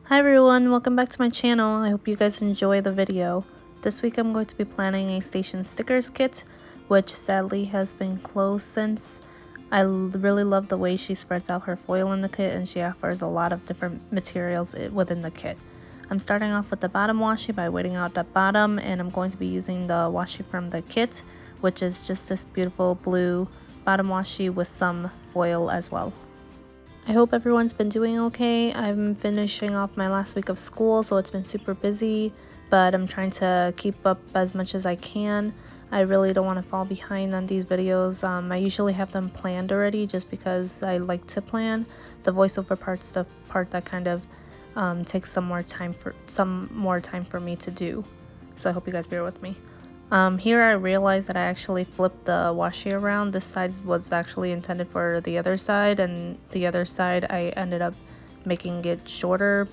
Hi everyone, welcome back to my channel. I hope you guys enjoy the video. This week I'm going to be planning a station stickers kit, which sadly has been closed since. I really love the way she spreads out her foil in the kit, and she offers a lot of different materials within the kit. I'm starting off with the bottom washi by weighting out the bottom, and I'm going to be using the washi from the kit, which is just this beautiful blue bottom washi with some foil as well. I hope everyone's been doing okay. I'm finishing off my last week of school, so it's been super busy, but I'm trying to keep up as much as I can. I really don't want to fall behind on these videos. I usually have them planned already just because I like to plan. The voiceover part's the part that kind of takes some more time for me to do. So I hope you guys bear with me. Here I realized that I actually flipped the washi around. This side was actually intended for the other side, and the other side I ended up making it shorter.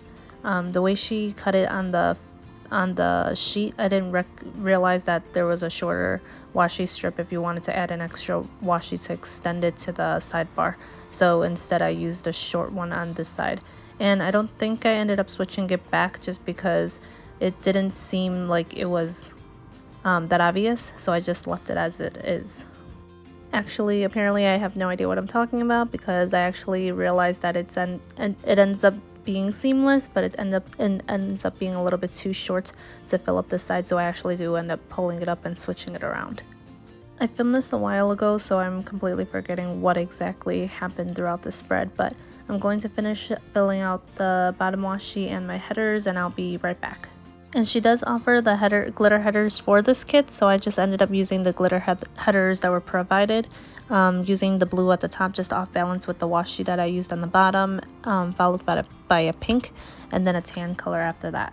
The way she cut it on the sheet, I didn't realize that there was a shorter washi strip if you wanted to add an extra washi to extend it to the sidebar. So instead I used a short one on this side. And I don't think I ended up switching it back just because it didn't seem like it was that obvious, so I just left it as it is. Actually, apparently I have no idea what I'm talking about, because I actually realized that it ends up being seamless, but it ends up being a little bit too short to fill up this side, so I actually do end up pulling it up and switching it around. I filmed this a while ago, so I'm completely forgetting what exactly happened throughout the spread, but I'm going to finish filling out the bottom washi and my headers, and I'll be right back. And she does offer the glitter headers for this kit, so I just ended up using the glitter headers that were provided, using the blue at the top just off balance with the washi that I used on the bottom, followed by a pink and then a tan color after that.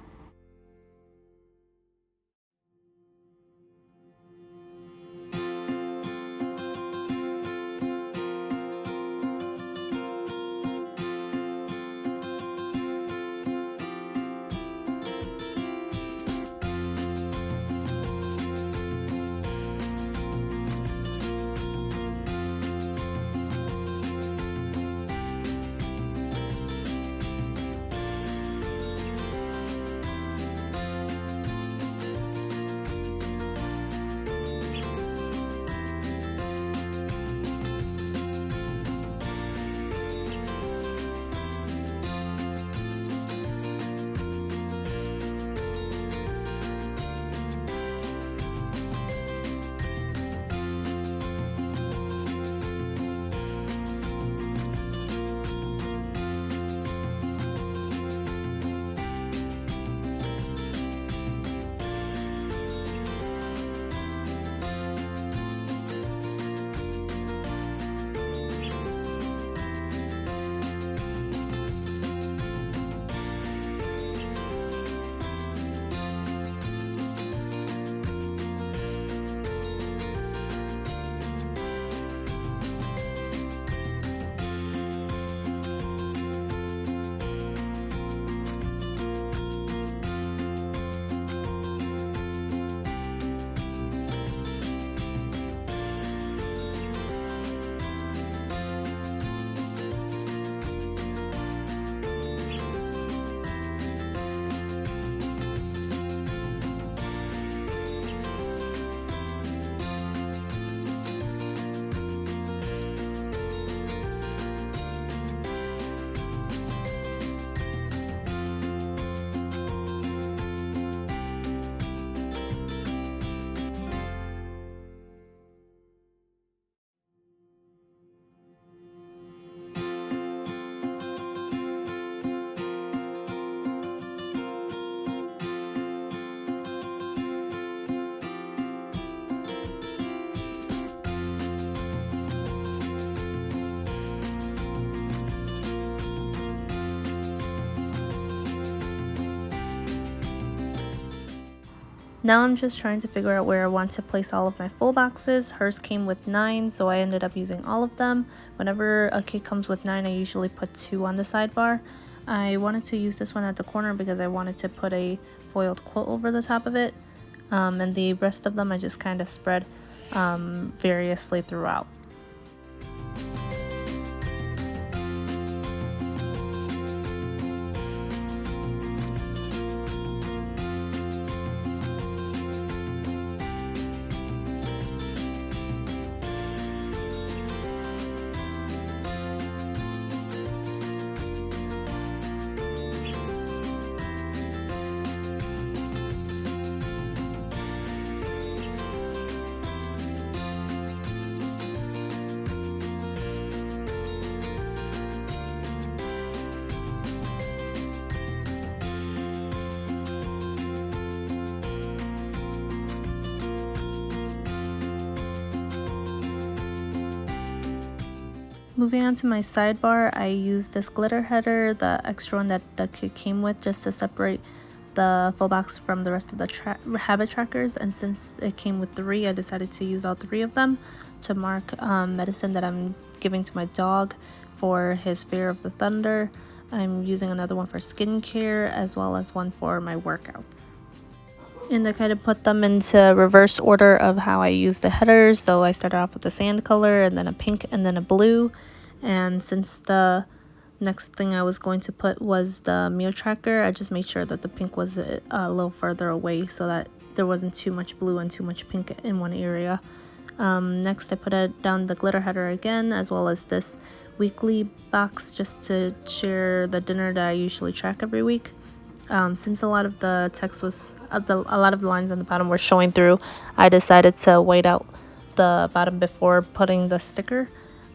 Now I'm just trying to figure out where I want to place all of my full boxes. Hers came with 9, so I ended up using all of them. Whenever a kit comes with 9, I usually put 2 on the sidebar. I wanted to use this one at the corner because I wanted to put a foiled quote over the top of it. And the rest of them I just kind of spread variously throughout. Moving on to my sidebar, I used this glitter header, the extra one that the kit came with, just to separate the full box from the rest of the habit trackers. And since it came with 3, I decided to use all 3 of them to mark medicine that I'm giving to my dog for his fear of the thunder. I'm using another one for skincare, as well as one for my workouts. And I kind of put them into reverse order of how I use the headers. So I started off with a sand color, and then a pink, and then a blue. And since the next thing I was going to put was the meal tracker, I just made sure that the pink was a little further away so that there wasn't too much blue and too much pink in one area. Next I put down the glitter header again, as well as this weekly box just to share the dinner that I usually track every week. Since a lot of the text was a lot of the lines on the bottom were showing through, I decided to white out the bottom before putting the sticker.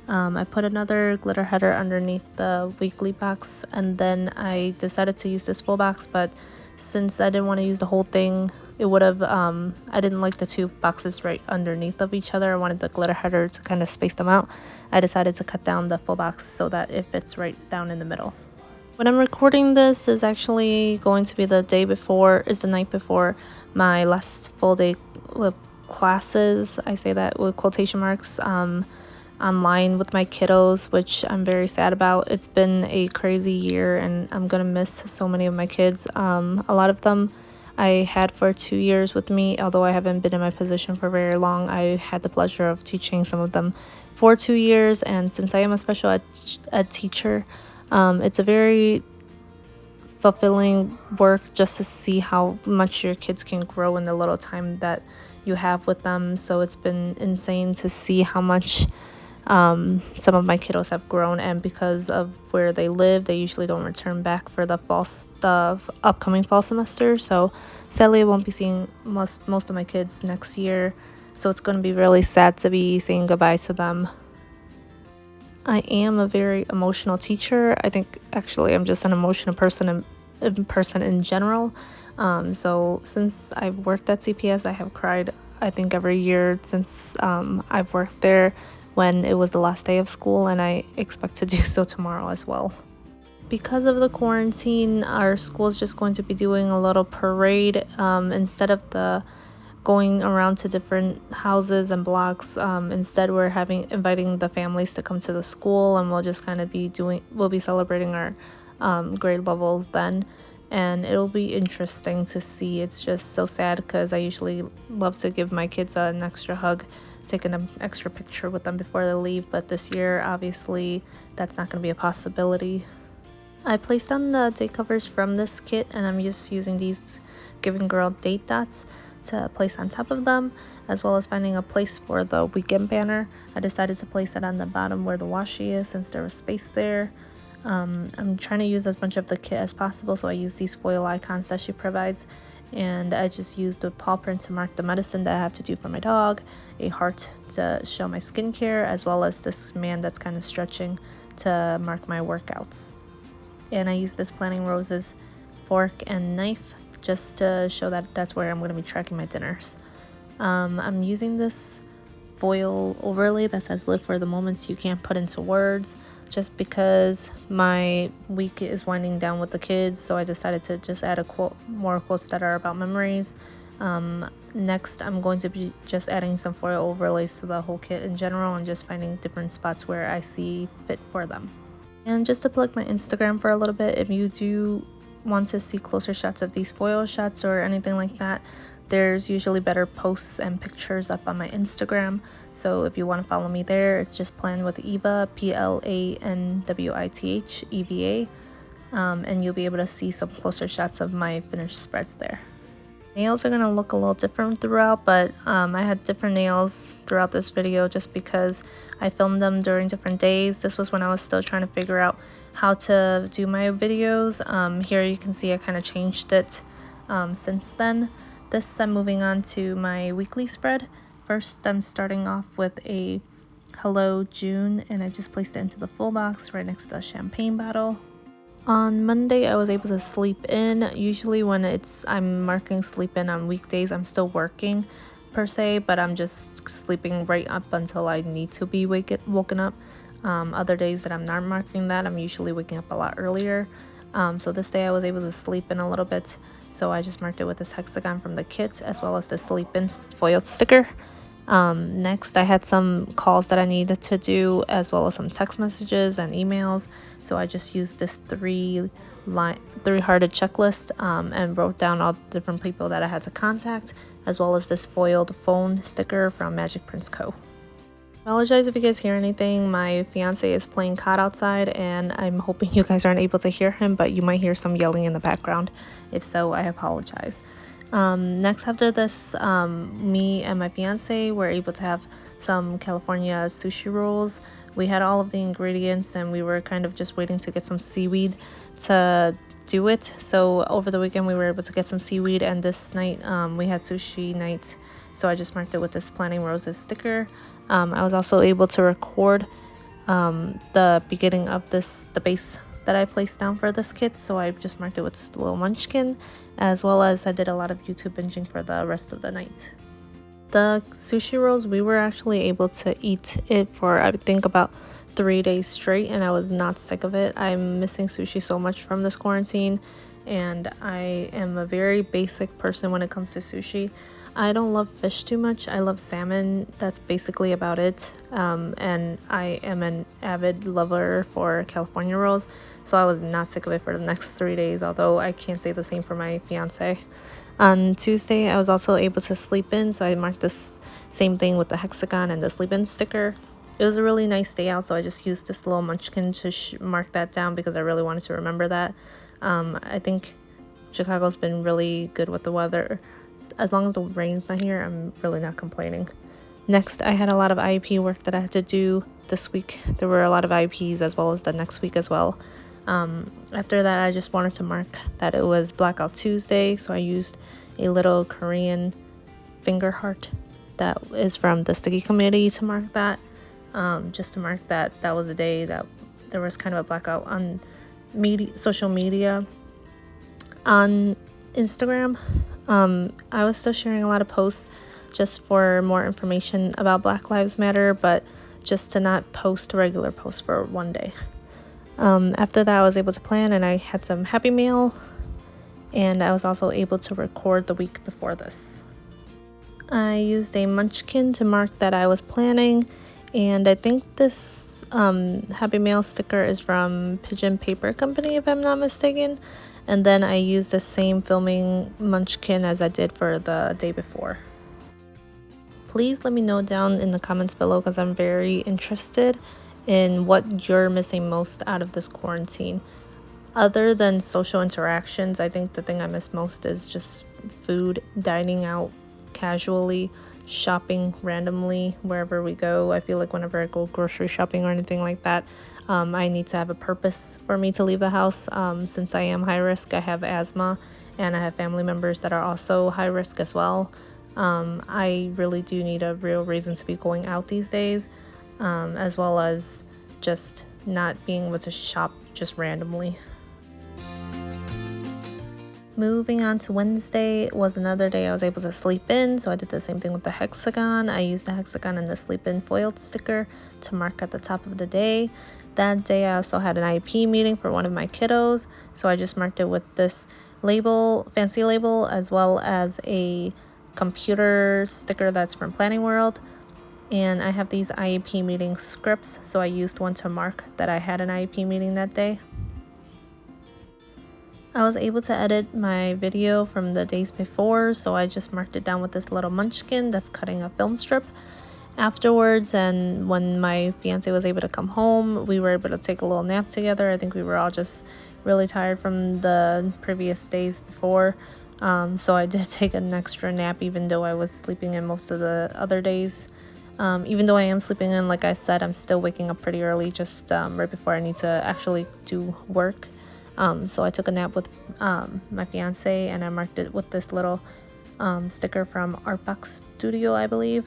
I put another glitter header underneath the weekly box, and then I decided to use this full box, but since I didn't want to use the whole thing, it would have I didn't like the 2 boxes right underneath of each other. I wanted the glitter header to kind of space them out. I decided to cut down the full box so that it fits right down in the middle. When I'm recording this is actually going to be the night before my last full day with classes. I say that with quotation marks, online with my kiddos, which I'm very sad about. It's been a crazy year and I'm gonna miss so many of my kids. A lot of them I had for 2 years with me. Although I haven't been in my position for very long, I had the pleasure of teaching some of them for 2 years, and since I am a special ed teacher, it's a very fulfilling work just to see how much your kids can grow in the little time that you have with them. So it's been insane to see how much some of my kiddos have grown, and because of where they live, they usually don't return back for the upcoming fall semester. So sadly I won't be seeing most of my kids next year, so it's going to be really sad to be saying goodbye to them. I am a very emotional teacher. I think actually I'm just an emotional person in general. So since I've worked at CPS, I have cried I think every year since I've worked there when it was the last day of school, and I expect to do so tomorrow as well. Because of the quarantine, our school is just going to be doing a little parade instead of the going around to different houses and blocks. Instead we're inviting the families to come to the school, and we'll just kind of we'll be celebrating our grade levels then, and it'll be interesting to see. It's just so sad because I usually love to give my kids an extra hug, take an extra picture with them before they leave, but this year obviously that's not going to be a possibility. I placed on the date covers from this kit, and I'm just using these Giving Girl date dots to place on top of them, as well as finding a place for the weekend banner. I decided to place it on the bottom where the washi is, since there was space there. I'm trying to use as much of the kit as possible, so I use these foil icons that she provides, and I just used the paw print to mark the medicine that I have to do for my dog, a heart to show my skincare, as well as this man that's kind of stretching to mark my workouts. And I used this Planting Roses fork and knife just to show that that's where I'm going to be tracking my dinners. I'm using this foil overlay that says "Live for the moments you can't put into words," just because my week is winding down with the kids, so I decided to just add more quotes that are about memories. Next I'm going to be just adding some foil overlays to the whole kit in general, and just finding different spots where I see fit for them. And just to plug my Instagram for a little bit, if you do want to see closer shots of these foil shots or anything like that, there's usually better posts and pictures up on my Instagram. So if you want to follow me there, it's just Plan with Eva, PLANWITH EVA, and you'll be able to see some closer shots of my finished spreads there. Nails are going to look a little different throughout, but I had different nails throughout this video just because I filmed them during different days. This was when I was still trying to figure out how to do my videos. Here you can see I kind of changed it since then. This I'm moving on to my weekly spread. First I'm starting off with a Hello June, and I just placed it into the full box right next to a champagne bottle. On Monday I was able to sleep in. Usually when I'm marking sleep in on weekdays, I'm still working per se, but I'm just sleeping right up until I need to be woken up. Other days that I'm not marking that, I'm usually waking up a lot earlier. So this day I was able to sleep in a little bit, so I just marked it with this hexagon from the kit as well as the sleep in foiled sticker. Next I had some calls that I needed to do as well as some text messages and emails, so I just used this three hearted checklist and wrote down all the different people that I had to contact, as well as this foiled phone sticker from Magic Prince Co. Apologize if you guys hear anything. My fiance is playing COD outside and I'm hoping you guys aren't able to hear him, but you might hear some yelling in the background. If so, I apologize. Next after this, me and my fiance were able to have some California sushi rolls. We had all of the ingredients and we were kind of just waiting to get some seaweed to do it. So over the weekend we were able to get some seaweed, and this night we had sushi night, so I just marked it with this planting roses sticker. I was also able to record the beginning of the base that I placed down for this kit, so I just marked it with this little munchkin, as well as I did a lot of YouTube binging for the rest of the night. The sushi rolls, we were actually able to eat it for I think about 3 days straight, and I was not sick of it. I'm missing sushi so much from this quarantine, and I am a very basic person when it comes to sushi. I don't love fish too much. I love salmon. That's basically about it. And I am an avid lover for California rolls, so I was not sick of it for the next 3 days, although I can't say the same for my fiance. On Tuesday, I was also able to sleep in, so I marked this same thing with the hexagon and the sleep in sticker. It was a really nice day out, so I just used this little munchkin to mark that down because I really wanted to remember that. I think Chicago's been really good with the weather. As long as the rain's not here, I'm really not complaining. Next, I had a lot of IEP work that I had to do this week. There were a lot of IEPs as well as the next week as well. After that, I just wanted to mark that it was Blackout Tuesday, so I used a little Korean finger heart that is from the sticky community to mark that. Just to mark that was a day that there was kind of a blackout on social media. On Instagram, I was still sharing a lot of posts just for more information about Black Lives Matter, but just to not post regular posts for one day. After that, I was able to plan, and I had some Happy Meal, and I was also able to record the week before this. I used a munchkin to mark that I was planning, and I think this Happy Meal sticker is from Pigeon Paper Company, if I'm not mistaken. And then I used the same filming munchkin as I did for the day before. Please let me know down in the comments below, because I'm very interested in what you're missing most out of this quarantine. Other than social interactions, I think the thing I miss most is just food, dining out casually, shopping randomly wherever we go. I feel like whenever I go grocery shopping or anything like that, I need to have a purpose for me to leave the house. Since I am high risk, I have asthma, and I have family members that are also high risk as well. I really do need a real reason to be going out these days, as well as just not being able to shop just randomly. Moving on to Wednesday was another day I was able to sleep in, so I did the same thing with the hexagon. I used the hexagon and the sleep in foiled sticker to mark at the top of the day. That day I also had an IEP meeting for one of my kiddos, so I just marked it with this label, fancy label, as well as a computer sticker that's from Planning World. And I have these IEP meeting scripts, so I used one to mark that I had an IEP meeting that day. I was able to edit my video from the days before, so I just marked it down with this little munchkin that's cutting a film strip. Afterwards, and when my fiance was able to come home, we were able to take a little nap together. I think we were all just really tired from the previous days before, so I did take an extra nap even though I was sleeping in most of the other days. Even though I am sleeping in, like I said, I'm still waking up pretty early, just right before I need to actually do work. So I took a nap with my fiance, and I marked it with this little sticker from Artbox Studio, I believe.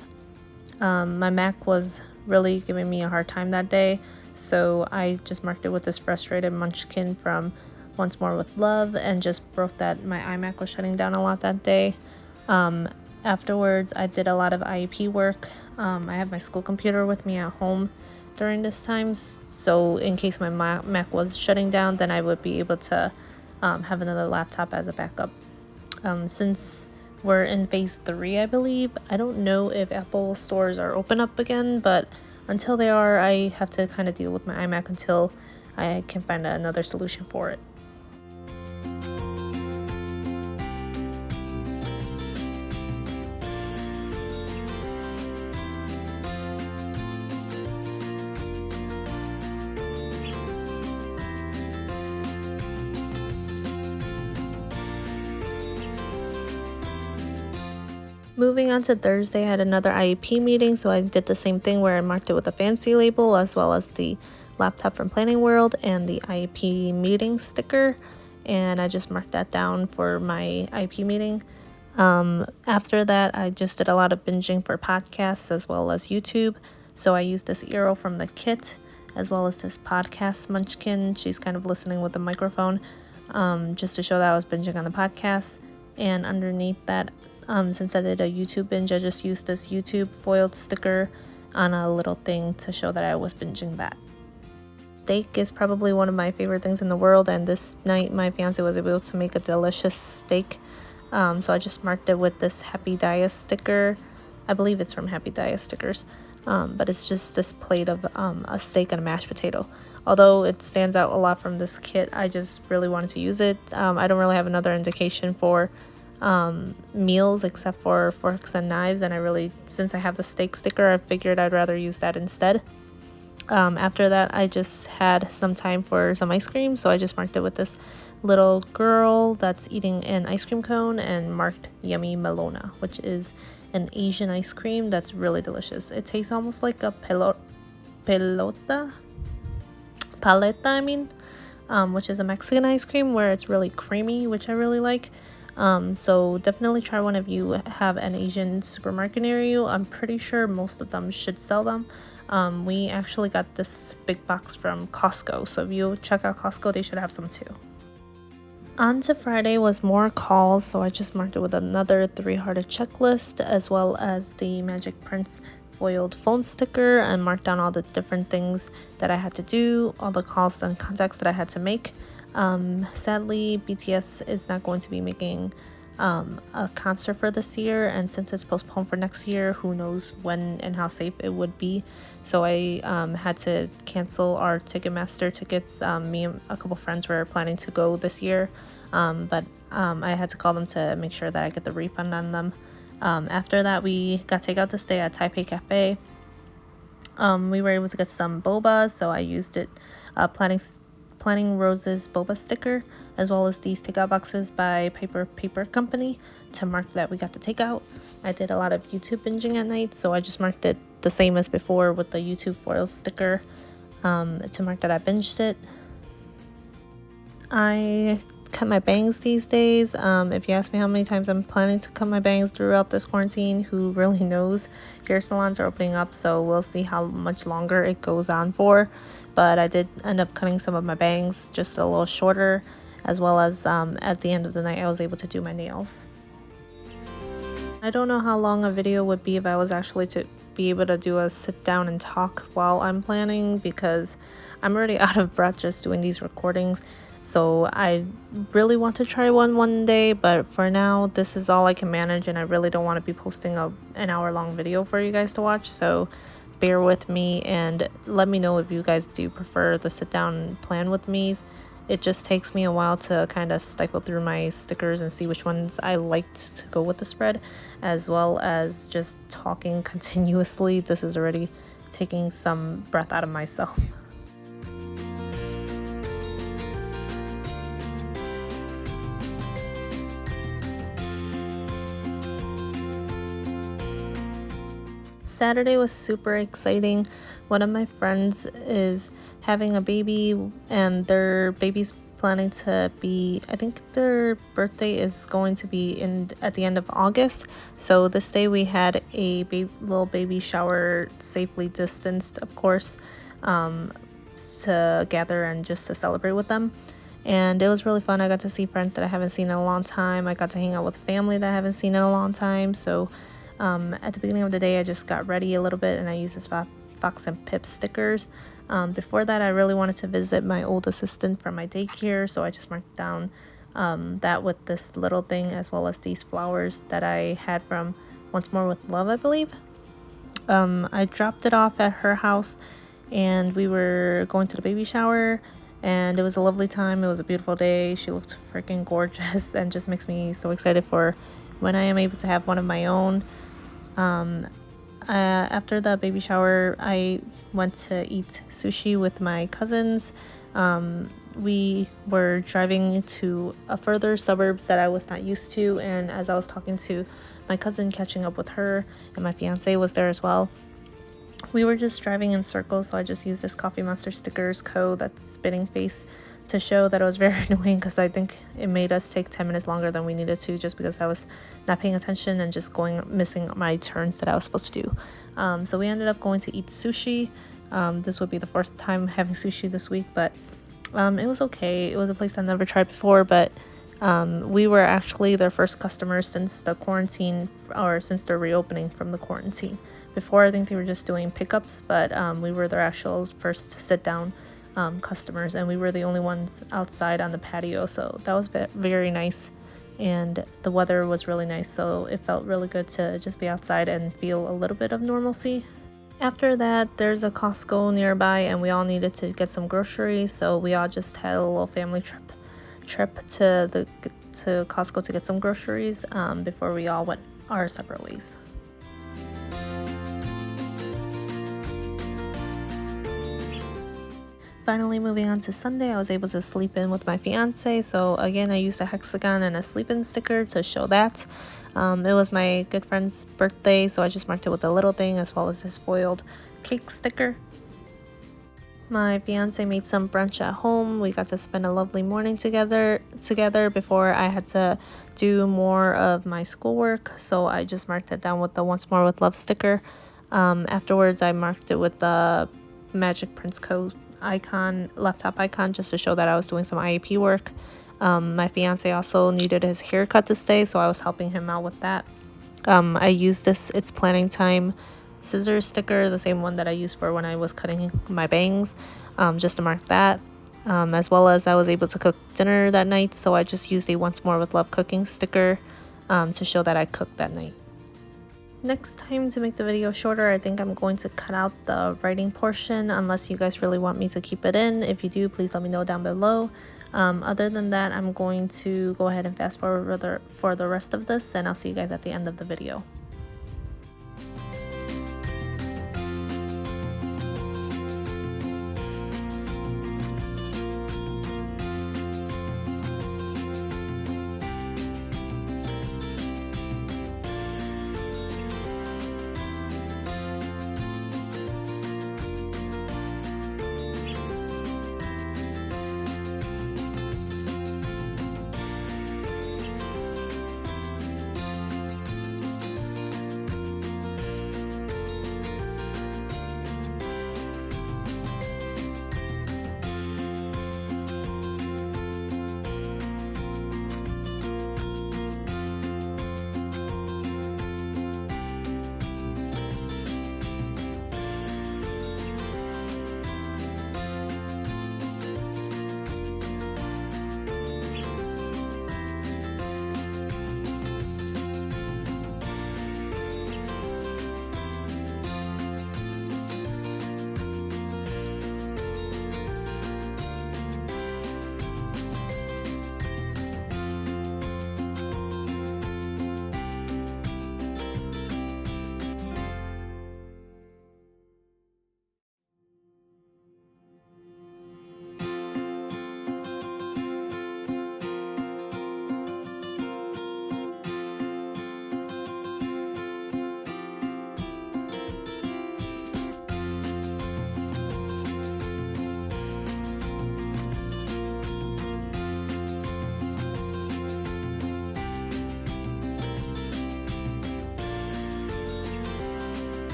My Mac was really giving me a hard time that day, so I just marked it with this frustrated munchkin from Once More With Love, and just wrote that my iMac was shutting down a lot that day. Afterwards, I did a lot of IEP work. I have my school computer with me at home, during this time. So in case my Mac was shutting down, then I would be able to have another laptop as a backup. Since we're in phase 3, I believe, I don't know if Apple stores are open up again, but until they are, I have to kind of deal with my iMac until I can find another solution for it. Moving on to Thursday, I had another IEP meeting, so I did the same thing where I marked it with a fancy label as well as the laptop from Planning World and the IEP meeting sticker, and I just marked that down for my IEP meeting. After that, I just did a lot of binging for podcasts as well as YouTube, so I used this arrow from the kit as well as this podcast munchkin. She's kind of listening with the microphone, just to show that I was binging on the podcast. And underneath that, since I did a YouTube binge, I just used this YouTube foiled sticker on a little thing to show that I was binging that. Steak is probably one of my favorite things in the world, and this night my fiance was able to make a delicious steak. So I just marked it with this Happy Dia sticker. I believe it's from Happy Dia stickers, but it's just this plate of a steak and a mashed potato. Although it stands out a lot from this kit, I just really wanted to use it. I don't really have another indication for meals except for forks and knives, and since I have the steak sticker, I figured I'd rather use that instead. After that, I just had some time for some ice cream, so I just marked it with this little girl that's eating an ice cream cone and marked Yummy Melona, which is an Asian ice cream that's really delicious. It tastes almost like a paleta, which is a Mexican ice cream where it's really creamy, which I really like. So definitely try one if you have an Asian supermarket near you. I'm pretty sure most of them should sell them. We actually got this big box from Costco, so if you check out Costco, they should have some too. On to Friday was more calls, so I just marked it with another 3-hearted checklist as well as the Magic Prince foiled phone sticker, and marked down all the different things that I had to do, all the calls and contacts that I had to make. Sadly, BTS is not going to be making a concert for this year, and since it's postponed for next year, who knows when and how safe it would be. So I had to cancel our Ticketmaster tickets. Me and a couple friends were planning to go this year, but I had to call them to make sure that I get the refund on them. After that, we got takeout to stay at Taipei Cafe. We were able to get some boba, so I used it, Planning Rose's boba sticker, as well as these takeout boxes by Piper Paper Company to mark that we got the takeout. I did a lot of YouTube binging at night, so I just marked it the same as before with the YouTube foil sticker to mark that I binged it. I cut my bangs these days. If you ask me how many times I'm planning to cut my bangs throughout this quarantine, who really knows? Hair salons are opening up, so we'll see how much longer it goes on for. But I did end up cutting some of my bangs just a little shorter, as well as at the end of the night I was able to do my nails. I don't know how long a video would be if I was actually to be able to do a sit down and talk while I'm planning, because I'm already out of breath just doing these recordings. So I really want to try one day, but for now this is all I can manage, and I really don't want to be posting an hour-long video for you guys to watch. So bear with me and let me know if you guys do prefer the sit down and plan with me. It just takes me a while to kind of stifle through my stickers and see which ones I liked to go with the spread, as well as just talking continuously. This is already taking some breath out of myself. Saturday was super exciting. One of my friends is having a baby, and their baby's planning to be, I think their birthday is going to be at the end of August. So this day we had a little baby shower, safely distanced, of course, to gather and just to celebrate with them. And it was really fun. I got to see friends that I haven't seen in a long time. I got to hang out with family that I haven't seen in a long time. So at the beginning of the day, I just got ready a little bit, and I used this Fox and Pip stickers. Before that, I really wanted to visit my old assistant from my daycare, so I just marked down that with this little thing, as well as these flowers that I had from Once More with Love, I believe. I dropped it off at her house, and we were going to the baby shower, and it was a lovely time. It was a beautiful day. She looked freaking gorgeous and just makes me so excited for when I am able to have one of my own. After the baby shower, I went to eat sushi with my cousins. We were driving to a further suburbs that I was not used to, and as I was talking to my cousin, catching up with her, and my fiance was there as well, we were just driving in circles. So I just used this Coffee Monster stickers code, that spinning face, to show that it was very annoying, because I think it made us take 10 minutes longer than we needed to, just because I was not paying attention and just missing my turns that I was supposed to do. So we ended up going to eat sushi. This would be the first time having sushi this week, but it was okay. It was a place I never tried before, but we were actually their first customers since the quarantine, or since their reopening from the quarantine. Before, I think they were just doing pickups, but we were their actual first sit-down customers, and we were the only ones outside on the patio, so that was very nice. And the weather was really nice, so it felt really good to just be outside and feel a little bit of normalcy. After that, there's a Costco nearby, and we all needed to get some groceries, so we all just had a little family trip to Costco to get some groceries before we all went our separate ways. Finally, moving on to Sunday, I was able to sleep in with my fiance. So again, I used a hexagon and a sleep-in sticker to show that. It was my good friend's birthday, so I just marked it with a little thing, as well as this foiled cake sticker. My fiance made some brunch at home. We got to spend a lovely morning together before I had to do more of my schoolwork, so I just marked it down with the Once More with Love sticker. Afterwards, I marked it with the Magic Prince Code laptop icon, just to show that I was doing some IEP work. My fiance also needed his haircut to stay, so I was helping him out with that. I used this It's Planning Time scissors sticker, the same one that I used for when I was cutting my bangs, just to mark that. As well as I was able to cook dinner that night, so I just used a Once More with Love cooking sticker to show that I cooked that night. Next time, to make the video shorter, I think I'm going to cut out the writing portion, unless you guys really want me to keep it in. If you do, please let me know down below. Other than that, I'm going to go ahead and fast forward for the rest of this, and I'll see you guys at the end of the video.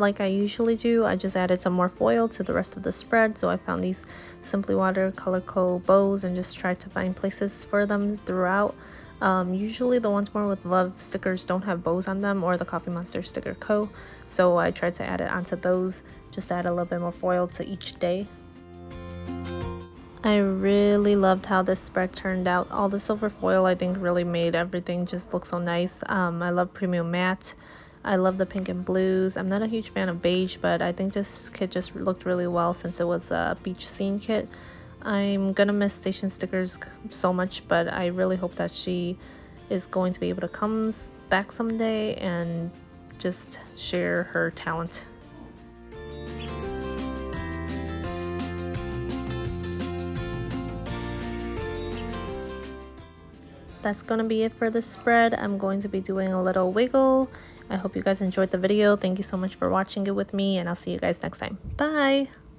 like I usually do, I just added some more foil to the rest of the spread. So I found these Simply Water Color Co bows and just tried to find places for them throughout. Usually the Once More with Love stickers don't have bows on them, or the Coffee Monster Sticker Co. So I tried to add it onto those, just to add a little bit more foil to each day. I really loved how this spread turned out. All the silver foil I think really made everything just look so nice. I love premium matte. I love the pink and blues. I'm not a huge fan of beige, but I think this kit just looked really well since it was a beach scene kit. I'm gonna miss Station Stickers so much, but I really hope that she is going to be able to come back someday and just share her talent. That's gonna be it for this spread. I'm going to be doing a little wiggle. I hope you guys enjoyed the video. Thank you so much for watching it with me, and I'll see you guys next time. Bye!